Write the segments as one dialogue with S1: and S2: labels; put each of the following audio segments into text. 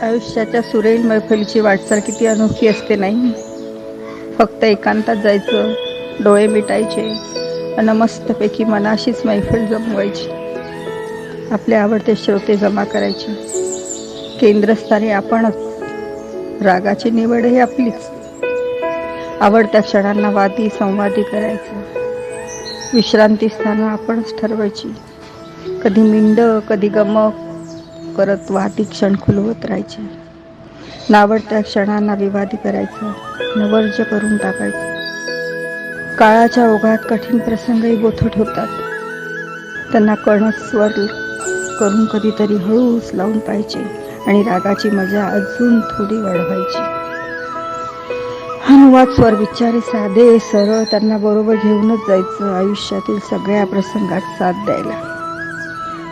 S1: आयुष्याच्या सुरेल मैफलीची वाटचाल किती अनोखी असते नाही. फक्त एकांतात जायचं, डोळे मिटायचे आणि मस्तपैकी मनाशीच मैफल जमवायची. आपले आवडते श्रोते जमा करायचे. केंद्रस्थानी आपणच. रागाची निवडही आपलीच. आवडत्या क्षणांना वादी संवादी करायचं. विश्रांतीस्थानं आपणच ठरवायची. कधी मिंड, कधी गमक करत वादी क्षण खुलवत राहायचे. नावडत्या क्षणांना विवादी करायचं, नवर्ज करून टाकायचं. काळाच्या ओघात कठीण प्रसंगही बोथट होतात. त्यांना कणस्वर करून कधीतरी हळूच लावून पाहिजे आणि रागाची मजा अजून थोडी वाढवायची. अनुवाद स्वर विचारे साधे सरळ त्यांना बरोबर घेऊनच जायचं. आयुष्यातील सगळ्या प्रसंगात साथ द्यायला.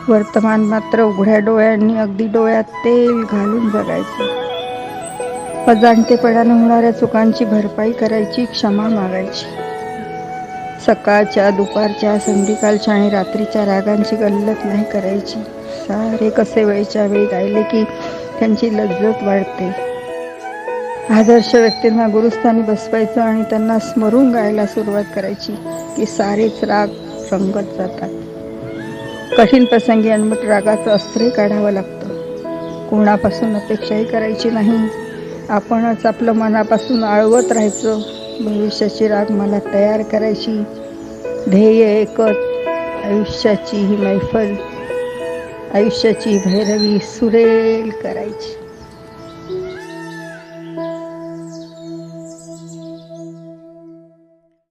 S1: वर्तमान मात्र उघड्या डोळ्यांनी, अगदी डोळ्यात तेल घालून जगायचं. अजाणतेपणाने होणाऱ्या चुकांची भरपाई करायची, क्षमा मागायची. सकाळच्या, दुपारच्या, संध्याकाळच्या आणि रात्रीच्या रागांची गल्लत नाही करायची. सारे कसे वेळच्या वेळी गायले की त्यांची लज्जत वाढते. आदर्श व्यक्तींना गुरुस्थानी बसवायचं आणि त्यांना स्मरून गायला सुरुवात करायची की सारेच राग रंगत जातात. कठीण प्रसंगी अनमट रागाचं अस्त्रही काढावं लागतं. कोणापासून अपेक्षाही करायची नाही. आपणच आपलं मनापासून आळवत राहायचं. भविष्याची राग मला तयार करायची. ध्येय एकच, आयुष्याची ही मैफल, आयुष्याची भैरवी सुरेल करायची.